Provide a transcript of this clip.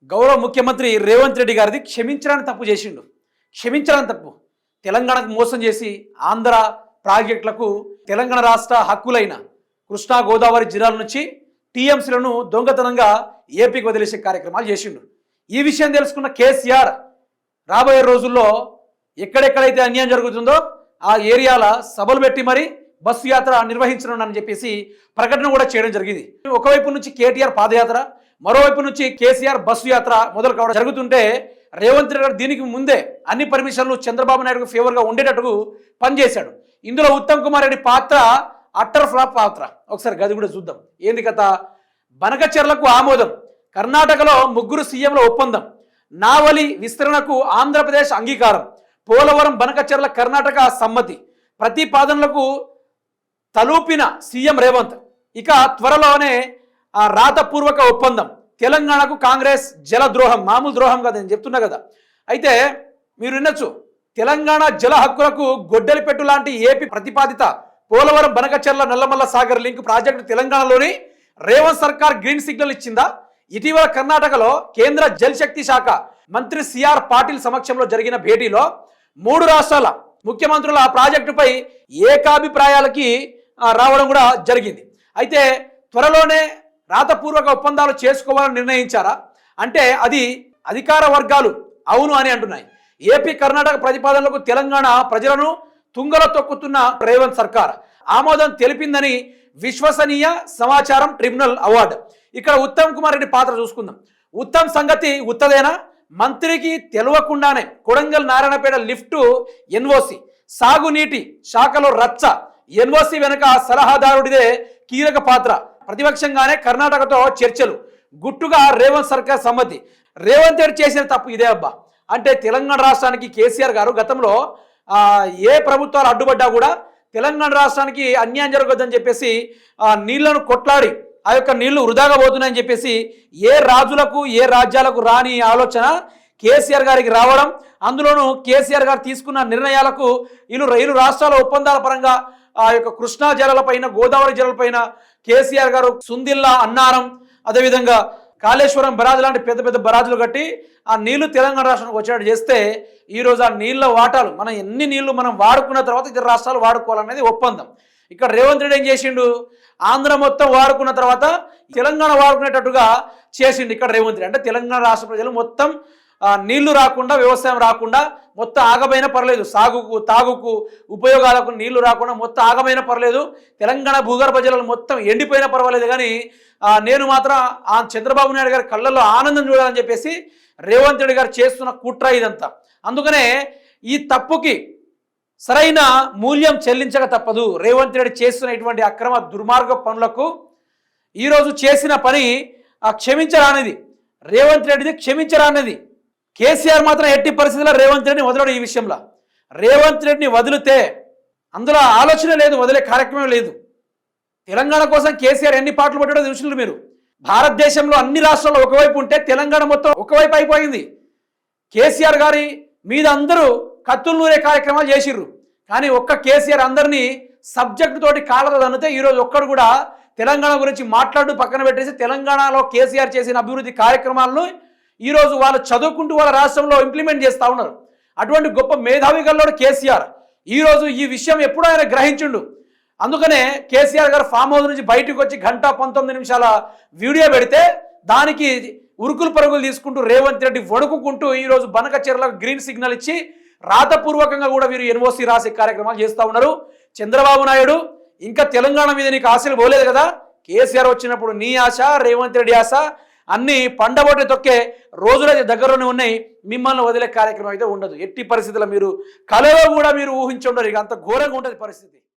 గౌరవ ముఖ్యమంత్రి రేవంత్ రెడ్డి గారిది క్షమించడానికి తప్పు చేసిండు. క్షమించడానికి తప్పు. తెలంగాణకు మోసం చేసి ఆంధ్ర ప్రాజెక్టులకు తెలంగాణ రాష్ట్ర హక్కులైన కృష్ణా గోదావరి జిల్లాల నుంచి టీఎంసీలను దొంగతనంగా ఏపీకి వదిలేసే కార్యక్రమాలు చేసిండు. ఈ విషయం తెలుసుకున్న కేసీఆర్ రాబోయే రోజుల్లో ఎక్కడెక్కడైతే అన్యాయం జరుగుతుందో ఆ ఏరియాల సభలు పెట్టి మరి బస్సు యాత్ర నిర్వహించనున్నానని చెప్పేసి ప్రకటన కూడా చేయడం జరిగింది. ఒకవైపు నుంచి కేటీఆర్ పాదయాత్ర, మరోవైపు నుంచి కేసీఆర్ బస్సు యాత్ర మొదలు కావడం జరుగుతుంటే రేవంత్ రెడ్డి గారు దీనికి ముందే అన్ని పర్మిషన్లు చంద్రబాబు నాయుడుకు ఫేవర్గా ఉండేటట్టుగా పనిచేశాడు. ఇందులో ఉత్తమ్ కుమార్ రెడ్డి పాత్ర అట్టర్ ఫ్లాప్ పాత్ర. ఒకసారి గది కూడా చూద్దాం. ఏంది కథ? బనకచెర్లకు ఆమోదం, కర్ణాటకలో 3 సీఎంల ఒప్పందం, నావలి విస్తరణకు ఆంధ్రప్రదేశ్ అంగీకారం, పోలవరం బనకచెర్ల కర్ణాటక సమ్మతి, ప్రతిపాదనలకు తలూపిన సీఎం రేవంత్. ఇక త్వరలోనే రాతపూర్వక ఒప్పందం. తెలంగాణకు కాంగ్రెస్ జలద్రోహం, మామూలు ద్రోహం కదా, నేను చెప్తున్నా కదా. అయితే మీరు వినొచ్చు, తెలంగాణ జల హక్కులకు గొడ్డలి పెట్టు లాంటి ఏపీ ప్రతిపాదిత పోలవరం బనకచెర్ల నల్లమల్ల సాగర్ లింక్ ప్రాజెక్టు తెలంగాణలోని రేవంత్ సర్కార్ గ్రీన్ సిగ్నల్ ఇచ్చిందా? ఇటీవల కర్ణాటకలో కేంద్ర జల్ శక్తి శాఖ మంత్రి సిఆర్ పాటిల్ సమక్షంలో జరిగిన భేటీలో 3 రాష్ట్రాల ముఖ్యమంత్రుల ఆ ప్రాజెక్టుపై ఏకాభిప్రాయాలకి రావడం కూడా జరిగింది. అయితే త్వరలోనే రాతపూర్వక ఒప్పందాలు చేసుకోవాలని నిర్ణయించారా అంటే అది అధికార వర్గాలు అవును అని అంటున్నాయి. ఏపీ కర్ణాటక ప్రతిపాదనలకు తెలంగాణ ప్రజలను తుంగలో తొక్కుతున్న రేవంత్ సర్కార్ ఆమోదం తెలిపిందని విశ్వసనీయ సమాచారం ట్రిబ్యునల్ అవార్డు. ఇక్కడ ఉత్తమ్ కుమార్ రెడ్డి పాత్ర చూసుకుందాం. ఉత్తమ్ సంగతి ఉత్తదేనా? మంత్రికి తెలియకుండానే కొడంగల్ నారాయణపేట లిఫ్టు ఎన్ఓసి, సాగునీటి శాఖలో రచ్చ, ఎన్ఓసి వెనుక సలహాదారుడిదే కీలక పాత్ర, ప్రతిపక్షంగానే కర్ణాటకతో చర్చలు, గుట్టుగా రేవంత్ సర్కార్ సమ్మతి. రేవంత్ రెడ్డి చేసిన తప్పు ఇదే అబ్బా. అంటే తెలంగాణ రాష్ట్రానికి కేసీఆర్ గారు గతంలో ఏ ప్రభుత్వాలు అడ్డుపడ్డా కూడా తెలంగాణ రాష్ట్రానికి అన్యాయం జరగొద్దని చెప్పేసి నీళ్లను కొట్లాడి ఆ యొక్క నీళ్లు వృధాగా పోతున్నాయని చెప్పేసి ఏ రాజులకు ఏ రాజ్యాలకు రాని ఆలోచన కేసీఆర్ గారికి రావడం, అందులోనూ కేసీఆర్ గారు తీసుకున్న నిర్ణయాలకు ఇరు రాష్ట్రాల ఒప్పందాల పరంగా ఆ యొక్క కృష్ణా జలాలపైన గోదావరి జలాలపైన కేసీఆర్ గారు సుందిల్లా, అన్నారం, అదేవిధంగా కాళేశ్వరం బరాజు లాంటి పెద్ద పెద్ద బరాజులు కట్టి ఆ నీళ్లు తెలంగాణ రాష్ట్రానికి వచ్చేటట్టు చేస్తే ఈరోజు ఆ నీళ్ళ వాటాలు మనం ఎన్ని నీళ్లు మనం వాడుకున్న తర్వాత ఇతర రాష్ట్రాలు వాడుకోవాలనేది ఒప్పందం. ఇక్కడ రేవంత్ రెడ్డి ఏం చేసిండు? ఆంధ్ర మొత్తం వాడుకున్న తర్వాత తెలంగాణ వాడుకునేటట్టుగా చేసిండు ఇక్కడ రేవంత్ రెడ్డి. అంటే తెలంగాణ రాష్ట్ర ప్రజలు మొత్తం నీళ్లు రాకుండా, వ్యవసాయం రాకుండా మొత్తం ఆగమైనా పర్లేదు, సాగుకు తాగుకు ఉపయోగాలకు నీళ్లు రాకుండా మొత్తం ఆగమైనా పర్లేదు, తెలంగాణ భూగర్భ జలాలు మొత్తం ఎండిపోయినా పర్వాలేదు, కానీ నేను మాత్రం ఆ చంద్రబాబు నాయుడు గారి కళ్ళల్లో ఆనందం చూడాలని చెప్పేసి రేవంత్ రెడ్డి గారు చేస్తున్న కుట్ర ఇదంతా. అందుకనే ఈ తప్పుకి సరైన మూల్యం చెల్లించక తప్పదు. రేవంత్ రెడ్డి చేస్తున్న ఇటువంటి అక్రమ దుర్మార్గ పనులకు ఈరోజు చేసిన పని క్షమించరానిది, రేవంత్ రెడ్డిది క్షమించరానిది. కేసీఆర్ మాత్రం ఎట్టి పరిస్థితుల్లో రేవంత్ రెడ్డిని వదలడు. ఈ విషయంలో రేవంత్ రెడ్డిని వదిలితే అందులో ఆలోచన లేదు, వదిలే కార్యక్రమం లేదు. తెలంగాణ కోసం కేసీఆర్ ఎన్ని పాటలు పట్టాడో చూసినారు మీరు. భారతదేశంలో అన్ని రాష్ట్రాల్లో ఒకవైపు ఉంటే తెలంగాణ మొత్తం ఒకవైపు అయిపోయింది. కేసీఆర్ గారి మీద అందరూ కత్తులు నూరే కార్యక్రమాలు చేసిర్రు, కానీ ఒక్క కేసీఆర్ అందరినీ సబ్జెక్టు తోటి కాళ్ళతో తన్నితే ఈరోజు ఒక్కడు కూడా తెలంగాణ గురించి మాట్లాడు పక్కన పెట్టేసి తెలంగాణలో కేసీఆర్ చేసిన అభివృద్ధి కార్యక్రమాలను ఈరోజు వాళ్ళు చదువుకుంటూ వాళ్ళ రాష్ట్రంలో ఇంప్లిమెంట్ చేస్తూ ఉన్నారు. అటువంటి గొప్ప మేధావి గల్లోడు కేసీఆర్. ఈరోజు ఈ విషయం ఎప్పుడో ఆయన గ్రహించుండు. అందుకనే కేసీఆర్ గారు ఫామ్ హౌస్ నుంచి బయటకు వచ్చి 1:19 వీడియో పెడితే దానికి ఉరుకులు పరుగులు తీసుకుంటూ రేవంత్ రెడ్డి వణుకుంటూ ఈరోజు బనకచెర్లకు గ్రీన్ సిగ్నల్ ఇచ్చి రాతపూర్వకంగా కూడా వీరు ఎన్ఓసి రాసే కార్యక్రమాలు చేస్తూ ఉన్నారు. చంద్రబాబు నాయుడు ఇంకా తెలంగాణ మీద నీకు ఆశలు పోలేదు కదా, కేసీఆర్ వచ్చినప్పుడు నీ ఆశ, రేవంత్ రెడ్డి ఆశ అన్నీ పండబోటే తొక్కే రోజులు అయితే దగ్గరలోనే ఉన్నాయి. మిమ్మల్ని వదిలే కార్యక్రమం అయితే ఉండదు. ఎట్టి పరిస్థితుల్లో మీరు కలలో కూడా మీరు ఊహించి ఉండరు. ఇక అంత ఘోరంగా ఉంటుంది పరిస్థితి.